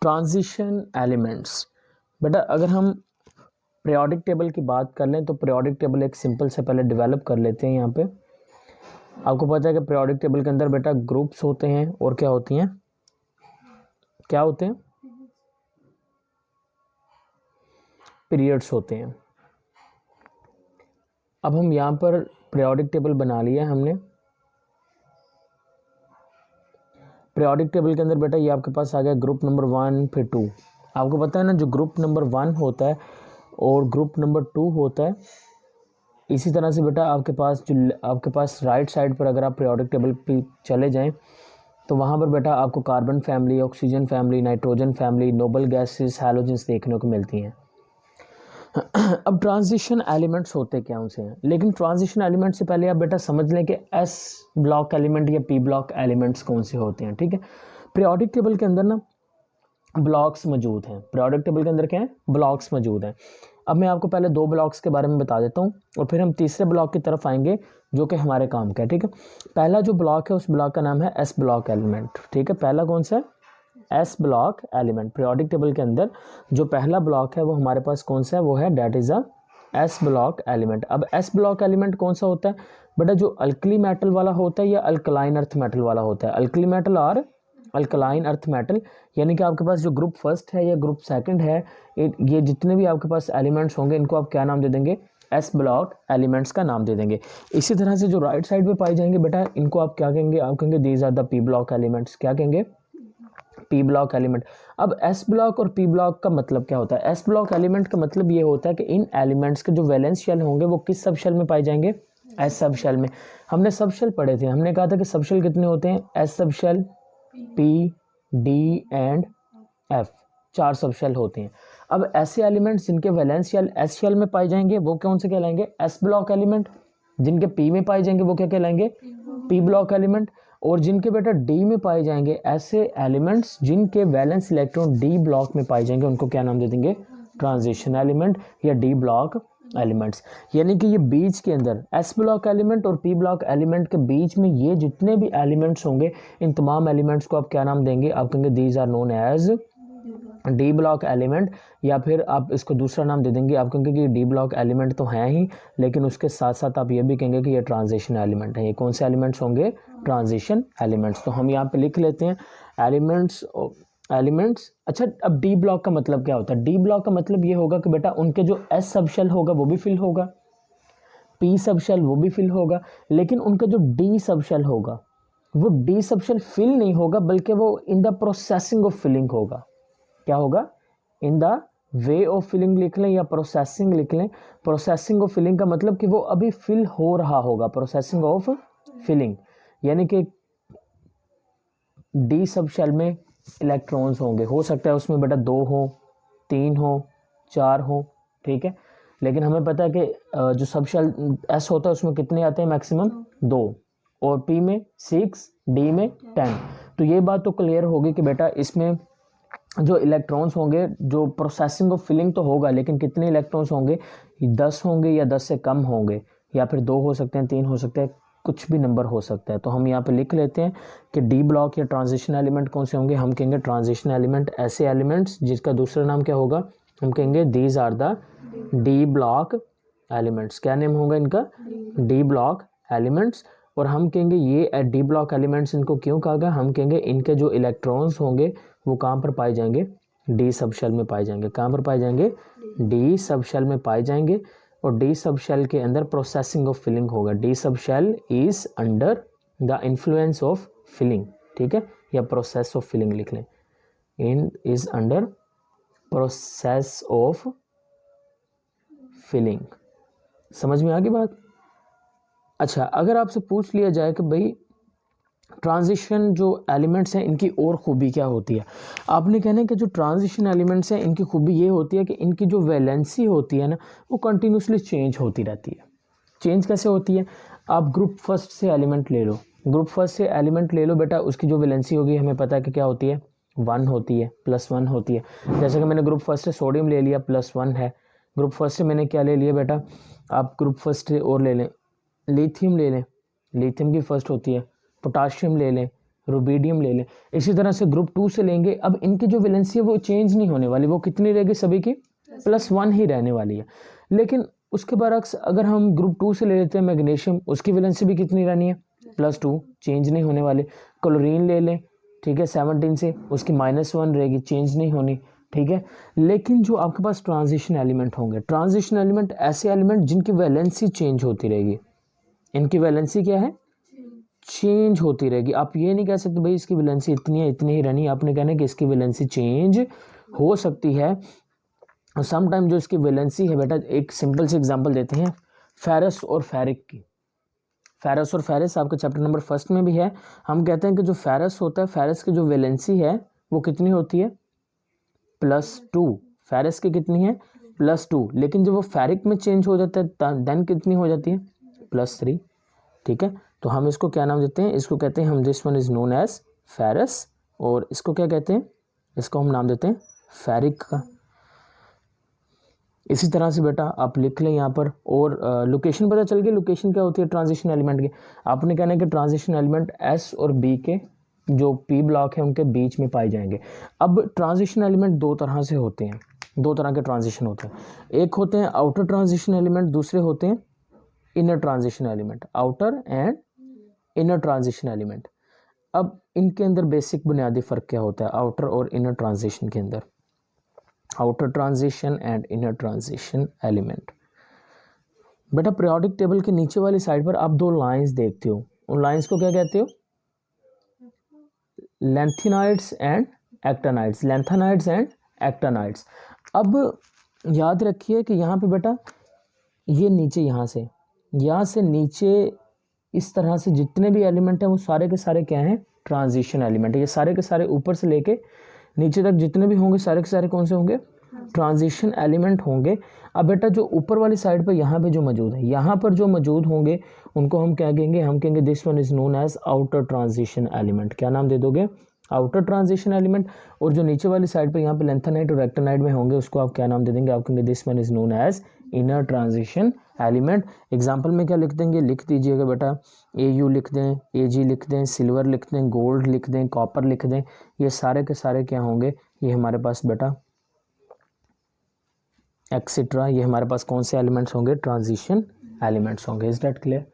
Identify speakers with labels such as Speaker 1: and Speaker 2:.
Speaker 1: Transition elements. बेटा अगर हम पीरियोडिक टेबल की बात कर लें तो पीरियोडिक टेबल एक सिंपल से पहले डेवलप कर लेते हैं। यहाँ पे आपको पता है कि पीरियोडिक टेबल के अंदर बेटा ग्रुप्स होते हैं और क्या होती हैं, क्या होते हैं, पीरियड्स होते हैं। अब हम यहाँ पर पीरियोडिक टेबल बना लिया हमने। पीरियोडिक टेबल के अंदर बेटा ये आपके पास आ गया ग्रुप नंबर 1 फिर 2। आपको पता है ना, जो ग्रुप नंबर 1 होता है और ग्रुप नंबर 2 होता है, इसी तरह से बेटा आपके पास राइट साइड पर अगर आप पीरियोडिक टेबल पे चले जाएं तो वहाँ पर बेटा आपको carbon family, oxygen family, nitrogen family, noble gases, halogens देखने को मिलती हैं। अब ट्रांजिशन एलिमेंट्स होते क्या उनसे हैं, लेकिन ट्रांजिशन एलिमेंट से पहले आप बेटा समझ लें कि एस ब्लॉक एलिमेंट या पी ब्लॉक एलिमेंट्स कौन से होते हैं। ठीक है, पीरियोडिक टेबल के अंदर ना ब्लॉक्स मौजूद हैं। पीरियोडिक टेबल के अंदर क्या है, ब्लॉक्स मौजूद हैं। अब मैं आपको पहले 2 ब्लॉक्स के बारे में बता देता हूँ और फिर हम तीसरे ब्लॉक की तरफ आएंगे जो कि हमारे काम का है। ठीक है, पहला जो ब्लॉक है उस ब्लॉक का नाम है एस ब्लॉक एलिमेंट। ठीक है, पहला कौन सा है, S block element. Periodic table के अंदर जो पहला ब्लॉक है वो हमारे पास कौन सा है, वो है that is a S block element. अब एस ब्लॉक एलिमेंट कौन सा होता है बेटा, जो अल्कली मेटल वाला होता है या अल्कलाइन अर्थ मेटल वाला होता है। अल्कली मेटल और अल्कलाइन अर्थ मेटल, यानी कि आपके पास जो ग्रुप फर्स्ट है या ग्रुप सेकंड है, ये जितने भी आपके पास एलिमेंट्स होंगे इनको आप क्या नाम दे देंगे, एस ब्लॉक एलिमेंट्स का नाम दे देंगे। इसी तरह से जो राइट साइड पे पाए जाएंगे बेटा इनको आप क्या कहेंगे, आप कहेंगे these are the P block elements. क्या कहेंगे, पी ब्लॉक एलिमेंट। अब एस ब्लॉक और पी ब्लॉक का मतलब क्या होता है, एस ब्लॉक एलिमेंट का मतलब ये होता है कि इन एलिमेंट्स के जो वैलेंस शेल होंगे वो किस सब शेल में पाए जाएंगे, एस सब शेल में। हमने सब शेल पढ़े थे, हमने कहा था कि सब शेल कितने होते हैं, S sub shell, P, D and F, 4 sub shell होते हैं। अब ऐसे एलिमेंट्स जिनके वैलेंस शेल एस शेल में पाए जाएंगे वो कौन से कहलाएंगे, एस ब्लॉक एलिमेंट। जिनके पी में पाए जाएंगे वो क्या कहलाएंगे, पी ब्लॉक एलिमेंट। और जिनके बेटा डी में पाए जाएंगे, ऐसे एलिमेंट्स जिनके वैलेंस इलेक्ट्रॉन डी ब्लॉक में पाए जाएंगे उनको क्या नाम दे देंगे, ट्रांजिशन एलिमेंट या डी ब्लॉक एलिमेंट्स। यानी कि ये बीच के अंदर एस ब्लॉक एलिमेंट और पी ब्लॉक एलिमेंट के बीच में ये जितने भी एलिमेंट्स होंगे इन तमाम एलिमेंट्स को आप क्या नाम देंगे, आप कहेंगे these are known as D block element, या फिर आप इसको दूसरा नाम दे देंगे, आप कहेंगे कि डी ब्लॉक एलिमेंट तो हैं ही लेकिन उसके साथ साथ आप ये भी कहेंगे कि ये ट्रांजिशन एलिमेंट है। ये कौन से एलिमेंट्स होंगे, ट्रांजिशन एलिमेंट्स। तो हम यहाँ पे लिख लेते हैं एलिमेंट्स। अच्छा, अब डी ब्लॉक का मतलब क्या होता है, डी ब्लॉक का मतलब ये होगा कि बेटा उनके जो एस सब शेल होगा वो भी फिल होगा, पी सब शेल वो भी फिल होगा, लेकिन उनका जो डी सब शेल होगा वो डी सब शेल फिल नहीं होगा बल्कि वो in the processing of filling होगा। क्या होगा, in the way of filling लिख लें या प्रोसेसिंग लिख लें। प्रोसेसिंग ऑफ फिलिंग का मतलब कि वो अभी फिल हो रहा होगा, प्रोसेसिंग ऑफ फिलिंग। यानी कि डी सब शेल में इलेक्ट्रॉन्स होंगे, हो सकता है उसमें बेटा 2 हो, 3 हो, 4 हो। ठीक है, लेकिन हमें पता है कि जो सब शेल एस होता है उसमें कितने आते हैं, मैक्सिमम 2, और पी में 6, डी में 10। तो ये बात तो क्लियर होगी कि बेटा इसमें जो इलेक्ट्रॉन्स होंगे, जो प्रोसेसिंग ऑफ फिलिंग तो होगा लेकिन कितने इलेक्ट्रॉन्स होंगे, 10 होंगे या 10 से कम होंगे, या फिर 2 हो सकते हैं, 3 हो सकते हैं, कुछ भी नंबर हो सकता है। तो हम यहाँ पे लिख लेते हैं कि डी ब्लॉक या ट्रांजिशन एलिमेंट कौन से होंगे, हम कहेंगे ट्रांजिशन एलिमेंट ऐसे एलिमेंट्स जिसका दूसरा नाम क्या होगा, हम कहेंगे these are the D block elements. क्या नेम होगा इनका, डी ब्लॉक एलिमेंट्स। और हम कहेंगे ये डी ब्लॉक एलिमेंट्स इनको क्यों कहा गया, हम कहेंगे इनके जो इलेक्ट्रॉन्स होंगे वो कहाँ पर पाए जाएंगे, डी सब शेल में पाए जाएंगे। कहाँ पर पाए जाएंगे, डी सब शेल में पाए जाएंगे। और डी सब शेल के अंदर प्रोसेसिंग ऑफ फिलिंग होगा। D sub shell is under the influence of filling. ठीक है, या प्रोसेस ऑफ फिलिंग लिख लें, in is under process of filling. समझ में आ गई बात। अच्छा, अगर आपसे पूछ लिया जाए कि भाई ट्रांजिशन जो एलिमेंट्स हैं इनकी और खूबी क्या होती है, आपने कहना है कि जो ट्रांजिशन एलिमेंट्स हैं इनकी खूबी ये होती है कि इनकी जो वैलेंसी होती है ना वो कंटिन्यूसली चेंज होती रहती है। चेंज कैसे होती है, आप ग्रुप फर्स्ट से एलिमेंट ले लो, ग्रुप फर्स्ट से एलिमेंट ले लो बेटा, उसकी जो वैलेंसी होगी हमें पता है कि क्या होती है, 1 होती है, +1 होती है। जैसे कि मैंने ग्रुप फर्स्ट से सोडियम ले लिया, +1 है। ग्रुप फर्स्ट से मैंने क्या ले लिया बेटा, आप ग्रुप फर्स्ट से और ले लें, लिथियम ले लें, लिथियम की फर्स्ट होती है। पोटाशियम ले लें, रुबीडियम ले लें। इसी तरह से ग्रुप 2 से लेंगे, अब इनकी जो वैलेंसी है वो चेंज नहीं होने वाली, वो कितनी रहेगी सभी की +1 ही रहने वाली है। लेकिन उसके बरक्स अगर हम ग्रुप 2 से ले लेते हैं मैग्नीशियम, उसकी वैलेंसी भी कितनी रहनी है +2, चेंज नहीं होने वाले। क्लोरीन ले लें, ठीक है 17 से, उसकी -1 रहेगी, चेंज नहीं होनी, ठीक है। लेकिन जो आपके पास ट्रांजिशन एलिमेंट होंगे, ट्रांजिशन एलिमेंट ऐसे एलिमेंट जिनकी वैलेंसी चेंज होती रहेगी, इनकी वैलेंसी क्या है चेंज होती रहेगी। आप ये नहीं कह सकते भाई इसकी वैलेंसी इतनी है इतनी ही रहनी, आपने कहना है कि इसकी वैलेंसी चेंज हो सकती है। सम टाइम जो इसकी वैलेंसी है बेटा, एक सिंपल से एग्जांपल देते हैं फेरस और फेरिक की। फेरस और फेरस आपके चैप्टर नंबर 1 में भी है। हम कहते हैं कि जो फेरस होता है, फेरस की जो वैलेंसी है वो कितनी होती है +2, फेरस की कितनी है +2, लेकिन जब वो फेरिक में चेंज हो जाता है देन कितनी हो जाती है +3, ठीक है। तो हम इसको क्या नाम देते हैं, इसको कहते हैं हम, this one is known as ferrous, और इसको क्या कहते हैं, इसको हम नाम देते हैं फेरिक का। इसी तरह से बेटा आप लिख लें यहाँ पर, और लोकेशन पता चल गई, लोकेशन क्या होती है ट्रांजिशन एलिमेंट की। आपने कहना है कि ट्रांजिशन एलिमेंट एस और बी के जो पी ब्लॉक है उनके बीच में पाए जाएंगे। अब ट्रांजिशन एलिमेंट दो तरह से होते हैं, दो तरह के ट्रांजिशन होते हैं, एक होते हैं आउटर ट्रांजिशन एलिमेंट, दूसरे होते हैं inner transition element, outer and inner transition element. अब इनके अंदर बेसिक बुनियादी फ़र्क क्या होता है आउटर और इनर ट्रांजिशन के अंदर, outer transition and inner transition element. बेटा पीरियोडिक टेबल के नीचे वाली साइड पर आप दो लाइंस देखते हो, उन लाइंस को क्या कहते हो, लैंथेनाइड्स एंड एक्टानाइड्स, लैंथेनाइड्स एंड एक्टानाइड्स। अब याद रखिए कि यहाँ पे बेटा ये नीचे यहाँ से नीचे इस तरह से जितने भी एलिमेंट हैं वो सारे के सारे क्या हैं ट्रांजिशन एलिमेंट है। ये सारे के सारे ऊपर से लेके नीचे तक जितने भी होंगे सारे के सारे कौन से होंगे ट्रांजिशन एलिमेंट होंगे। अब बेटा जो ऊपर वाली साइड पर यहाँ पे जो मौजूद है, यहाँ पर जो मौजूद होंगे उनको हम क्या कहेंगे, हम कहेंगे this one is known as outer transition element. क्या नाम दे दोगे आउटर ट्रांजिशन एलिमेंट। और जो नीचे वाली साइड पे यहाँ पे लैंथेनाइड और एक्टिनाइड में होंगे उसको आप क्या नाम दे देंगे, आप कहेंगे this one is known as inner transition element. Example में क्या लिख देंगे, लिख दीजिएगा बेटा AU लिख दें, AG लिख दें, सिल्वर लिख दें, गोल्ड लिख दें, कॉपर लिख दें। ये सारे के सारे क्या होंगे, ये हमारे पास बेटा एक्सेट्रा, ये हमारे पास कौन से एलिमेंट्स होंगे ट्रांजिशन एलिमेंट्स होंगे। Is that clear.